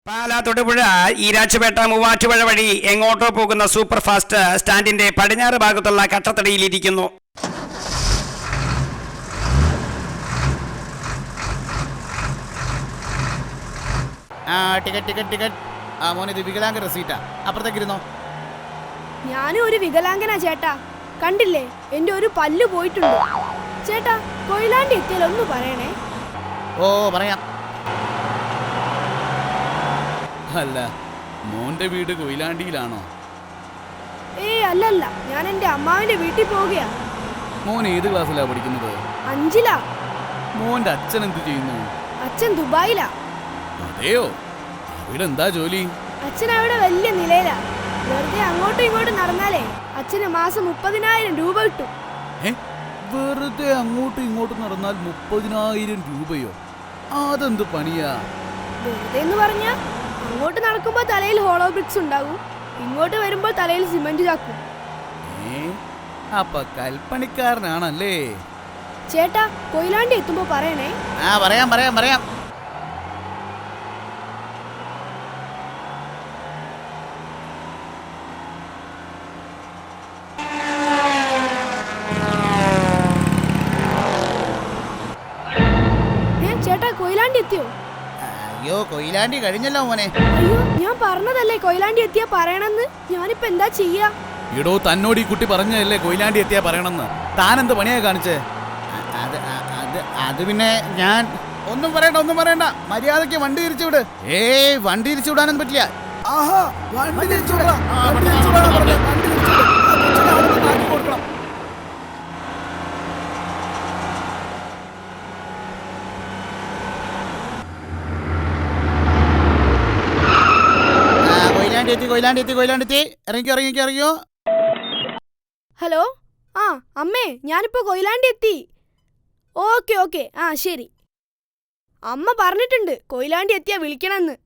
പാലാ തൊടുപുഴ ഈരാറ്റുപേട്ട മൂവാറ്റുപുഴ വഴി എങ്ങോട്ടോ പോകുന്ന സൂപ്പർ ഫാസ്റ്റ് സ്റ്റാൻഡിന്റെ പടിഞ്ഞാറ് ഭാഗത്തുള്ള കട്ടത്തടിയിലിരിക്കുന്നു. Ticket ticket ticket. മോനെ ഇത് വികലാംഗ റെസീറ്റാ, അപ്പുറത്തേക്കിരുന്നോ. ഞാനും ഒരു വികലാംഗനാ ചേട്ടാ. കണ്ടില്ലേ, എന്റെ ഒരു പല്ല് പോയിട്ടുണ്ട്. ചേട്ടാ, കൊയിലാണ്ടി എത്തിയാൽ ഒന്ന് പറയണേ. ഓ പറയാം. അല്ല, മോന്റെ വീട് കൊയിലാണ്ടിയിലാണോ? അല്ലല്ല, ഞാൻ എന്റെ അമ്മാവിന്റെ വീട്ടിൽ പോവുകയാ. മോൻ ഏത് ക്ലാസ്സിലാ പഠിക്കുന്നത്? 5ലാ. മോന്റെ അച്ഛൻ എന്ത് ചെയ്യുന്നു? അച്ഛൻ ദുബായിലാ. അതെയോ? അവിടെ എന്താ ജോലി? അച്ഛൻ അവിടെ വലിയ നിലയിലാ. വെറുതെ അങ്ങോട്ടും ഇങ്ങോട്ടും നടന്നാലേ അച്ഛന് മാസം 30,000 രൂപ കിട്ടും. വെറുതെ അങ്ങോട്ടും ഇങ്ങോട്ടും നടന്നാൽ 30,000 രൂപയോ? അതെന്ത് പണിയാ? വെറുതെ എന്ന് പറഞ്ഞാ, അങ്ങോട്ട് നടക്കുമ്പോ തലയിൽ ഹോളോ ബ്രിക്സ് ഉണ്ടാകും, ഇങ്ങോട്ട് വരുമ്പോൾ തലയിൽ സിമന്റ് ചാക്കും. അപ്പൊ കൽപ്പണിക്കാരനാണല്ലേ? ചേട്ടാ, കൊയിലാണ്ടി എത്തുമ്പോ പറയണേ. പറയാം പറയാം പറയാം. ചേട്ടാ, കൊയിലാണ്ടി എത്തിയോ? അയ്യോ, കൊയിലാണ്ടി കഴിഞ്ഞല്ലോ മോനെ. അയ്യോ, ഞാൻ പറഞ്ഞതല്ലേ കൊയിലാണ്ടി എത്തിയാ പറയണെന്ന്. ഞാനിപ്പോ എന്താ ചെയ്യാ? ഇടോ, തന്നോട് ഈ കുട്ടി പറഞ്ഞതല്ലേ കൊയിലാണ്ടി എത്തിയാ പറയണമെന്ന്. താൻ എന്ത് പണിയാ കാണിച്ചേ? അത് പിന്നെ ഞാൻ ഒന്നും പറയണ്ട. മര്യാദക്ക് വണ്ടി തിരിച്ചുവിട്. വണ്ടി തിരിച്ചുവിടാനൊന്നും പറ്റില്ല. കൊയിലാണ്ടി എത്തി. ഇറങ്ങിക്കോ. ഹലോ, അമ്മേ, ഞാനിപ്പോ കൊയിലാണ്ടി എത്തി. ഓക്കെ, ശരി. അമ്മ പറഞ്ഞിട്ടുണ്ട് കൊയിലാണ്ടി എത്തിയാ വിളിക്കണമെന്ന്.